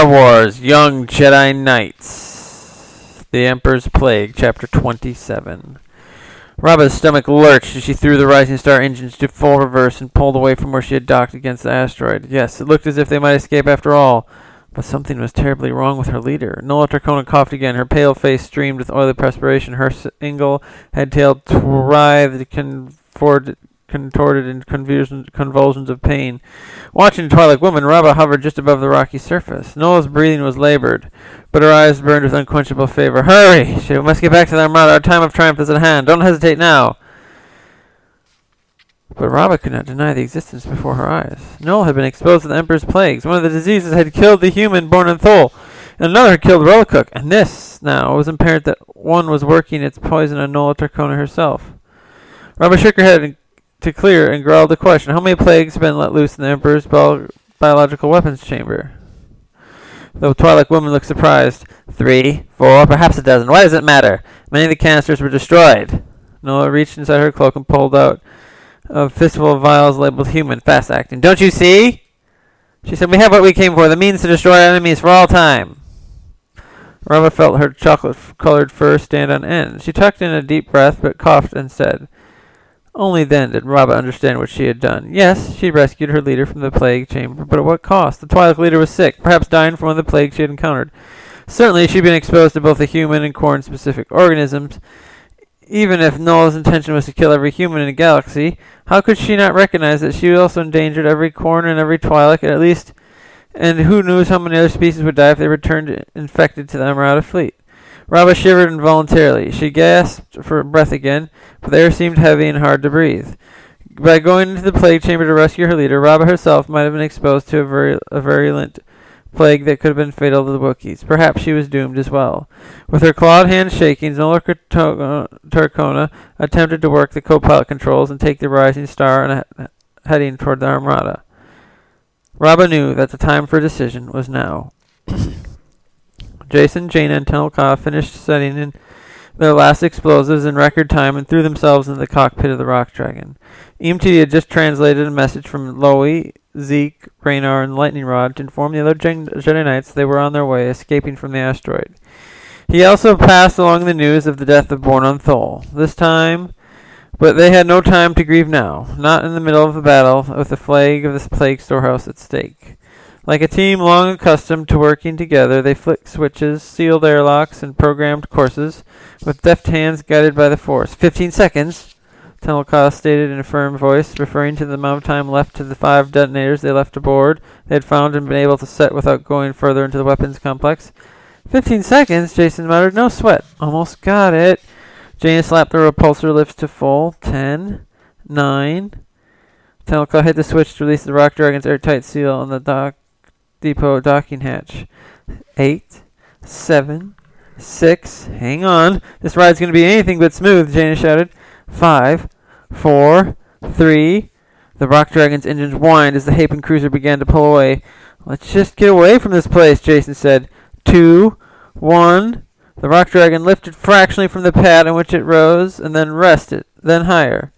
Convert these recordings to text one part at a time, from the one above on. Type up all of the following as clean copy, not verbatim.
Star Wars Young Jedi Knights. The Emperor's Plague, Chapter 27. Raba's stomach lurched as she threw the Rising Star engines to full reverse and pulled away from where she had docked against the asteroid. Yes, it looked as if they might escape after all, but something was terribly wrong with her leader. Nola Tarcona coughed again. Her pale face streamed with oily perspiration. Her single head-tail writhed, contorted in convulsions of pain. Watching the Twilight woman, Raba hovered just above the rocky surface. Nola's breathing was labored, but her eyes burned with unquenchable favor. Hurry! She must get back to the Armada. Our time of triumph is at hand. Don't hesitate now. But Raba could not deny the existence before her eyes. Nola had been exposed to the Emperor's plagues. One of the diseases had killed the human born in Thol, and another had killed Relicook. And this, now, was apparent that one was working its poison on Nola Tarcona herself. Raba shook her head to clear and growled a question. How many plagues have been let loose in the Emperor's biological weapons chamber? The Twilight woman looked surprised. 3, 4, perhaps a dozen. Why does it matter? Many of the canisters were destroyed. Nola reached inside her cloak and pulled out a fistful of vials labeled human, fast-acting. Don't you see? She said, we have what we came for, the means to destroy our enemies for all time. Raba felt her chocolate-colored fur stand on end. She tucked in a deep breath, but coughed and said, only then did Raba understand what she had done. Yes, she rescued her leader from the plague chamber, but at what cost? The Twilight leader was sick, perhaps dying from one of the plagues she had encountered. Certainly she had been exposed to both the human and Corn-specific organisms. Even if Nola's intention was to kill every human in the galaxy, how could she not recognize that she also endangered every Corn and every Twi'lek at least, and who knows how many other species would die if they returned infected to the Armada fleet? Raba shivered involuntarily. She gasped for breath again, but the air seemed heavy and hard to breathe. By going into the plague chamber to rescue her leader, Raba herself might have been exposed to a virulent plague that could have been fatal to the Wookiees. Perhaps she was doomed as well. With her clawed hands shaking, Nola Tarcona attempted to work the co-pilot controls and take the Rising Star and heading toward the Armada. Raba knew that the time for a decision was now. Jason, Jaina, and Tenelka finished setting in their last explosives in record time and threw themselves into the cockpit of the Rock Dragon. EMT had just translated a message from Loey, Zeke, Raynar, and Lightning Rod to inform the other Jedi Knights they were on their way, escaping from the asteroid. He also passed along the news of the death of Born on Thol. But they had no time to grieve now, not in the middle of the battle with the flag of the plague storehouse at stake. Like a team long accustomed to working together, they flicked switches, sealed airlocks, and programmed courses, with deft hands guided by the Force. 15 seconds, Tenelka stated in a firm voice, referring to the amount of time left to the 5 detonators they left aboard they had found and been able to set without going further into the weapons complex. 15 seconds, Jason muttered. No sweat. Almost got it. Jaina slapped the repulsor lifts to full. 10, 9. Tenelka hit the switch to release the Rock Dragon's airtight seal on the depot docking hatch. 8, 7, 6. Hang on. This ride's going to be anything but smooth, Jaina shouted. 5, 4, 3. The Rock Dragon's engines whined as the Hapen cruiser began to pull away. Let's just get away from this place, Jason said. 2, 1. The Rock Dragon lifted fractionally from the pad on which it rose, and then rested, then higher.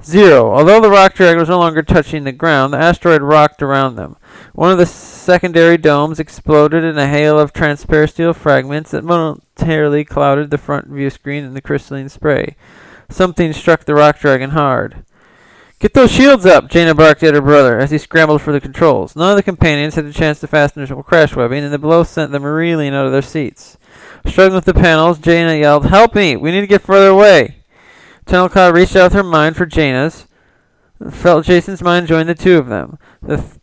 0. Although the Rock Dragon was no longer touching the ground, the asteroid rocked around them. One of the secondary domes exploded in a hail of transparent steel fragments that momentarily clouded the front view screen in the crystalline spray. Something struck the Rock Dragon hard. Get those shields up, Jaina barked at her brother as he scrambled for the controls. None of the companions had a chance to fasten their crash webbing, and the blow sent them reeling out of their seats. Struggling with the panels, Jaina yelled, Help me! We need to get further away! Tenelka reached out with her mind for Jaina's. Felt Jason's mind join the two of them.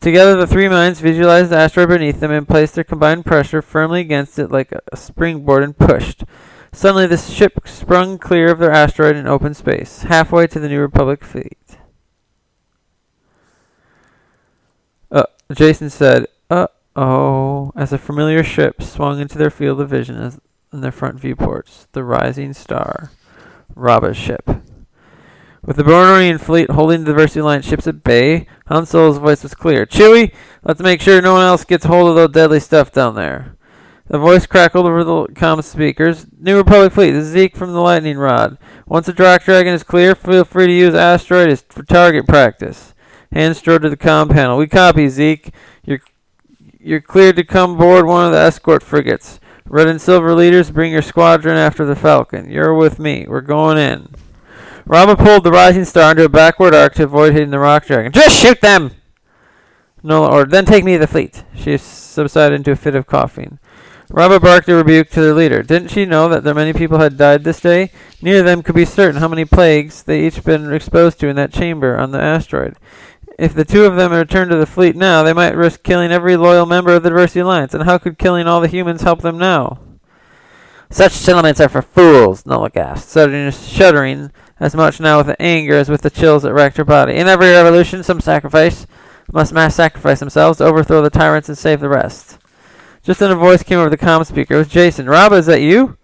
Together the 3 minds visualized the asteroid beneath them and placed their combined pressure firmly against it like a springboard and pushed. Suddenly the ship sprung clear of their asteroid in open space, halfway to the New Republic fleet. Jason said, Uh-oh, as a familiar ship swung into their field of vision in their front viewports. The Rising Star. Raba's ship. With the Bornorian fleet holding the Diversity Alliance ships at bay, Han Solo's voice was clear. Chewie, let's make sure no one else gets hold of that deadly stuff down there. The voice crackled over the comm speakers. New Republic fleet, this is Zeke from the Lightning Rod. Once the Rock Dragon is clear, feel free to use asteroid as for target practice. Hands strode to the comm panel. We copy, Zeke. You're cleared to come aboard one of the escort frigates. Red and silver leaders, bring your squadron after the Falcon. You're with me. We're going in. Rama pulled the Rising Star into a backward arc to avoid hitting the rock dragon. Just shoot them! Nola ordered. Then take me to the fleet. She subsided into a fit of coughing. Rama barked a rebuke to their leader. Didn't she know that many people had died this day? Neither of them could be certain how many plagues they each been exposed to in that chamber on the asteroid. If the two of them returned to the fleet now, they might risk killing every loyal member of the Diversity Alliance, and how could killing all the humans help them now? Such sentiments are for fools, Nola gasped, shuddering as much now with anger as with the chills that racked her body. In every revolution, some must mass sacrifice themselves to overthrow the tyrants and save the rest. Just then a voice came over the comm speaker. It was Jason. Raba, is that you?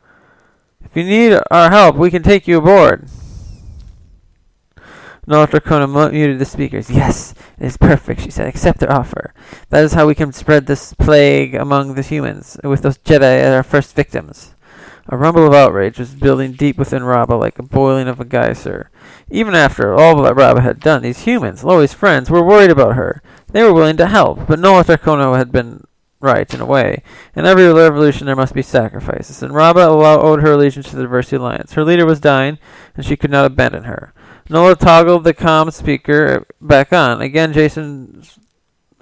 If you need our help, we can take you aboard. Nola Dracona muted the speakers. Yes, it is perfect, she said. Accept their offer. That is how we can spread this plague among the humans, with those Jedi as our first victims. A rumble of outrage was building deep within Raba like a boiling of a geyser. Even after all that Raba had done, these humans, Loi's friends, were worried about her. They were willing to help, but Nola Dracona had been right in a way. In every revolution there must be sacrifices, and Raba owed her allegiance to the Diversity Alliance. Her leader was dying, and she could not abandon her. Nola toggled the comm speaker back on. Again, Jason's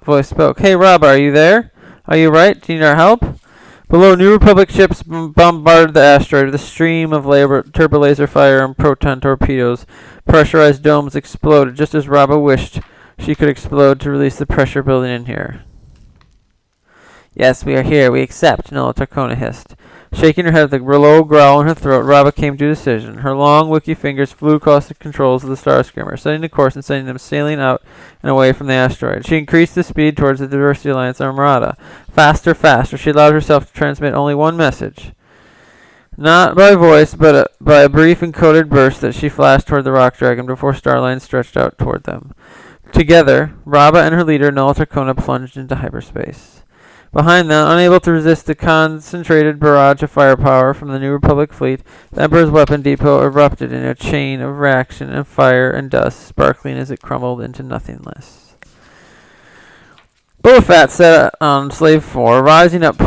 voice spoke. Hey, Raba, are you there? Are you right? Do you need our help? Below, New Republic ships bombarded the asteroid with a stream of turbo-laser fire and proton torpedoes. Pressurized domes exploded, just as Raba wished she could explode to release the pressure building in here. Yes, we are here. We accept, Nola Dracona hissed. Shaking her head with a low growl in her throat, Raba came to a decision. Her long, wicky fingers flew across the controls of the Star Screamer, setting the course and sending them sailing out and away from the asteroid. She increased the speed towards the Diversity Alliance Armada. Faster, faster. She allowed herself to transmit only one message. Not by voice, but by a brief encoded burst that she flashed toward the rock dragon before Starline stretched out toward them. Together, Raba and her leader, Nola Dracona, plunged into hyperspace. Behind them, unable to resist the concentrated barrage of firepower from the New Republic fleet, the Emperor's weapon depot erupted in a chain of reaction and fire and dust, sparkling as it crumbled into nothingness. Boba Fett sat on Slave 4, rising up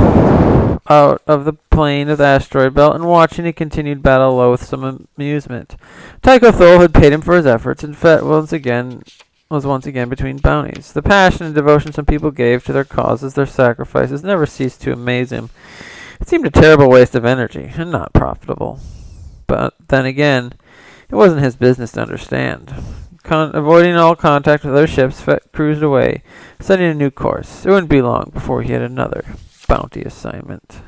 out of the plane of the asteroid belt and watching a continued battle low with some amusement. Tycho Thol had paid him for his efforts, and Fett was once again between bounties. The passion and devotion some people gave to their causes, their sacrifices, never ceased to amaze him. It seemed a terrible waste of energy, and not profitable. But then again, it wasn't his business to understand. Avoiding all contact with other ships, Fett cruised away, setting a new course. It wouldn't be long before he had another bounty assignment.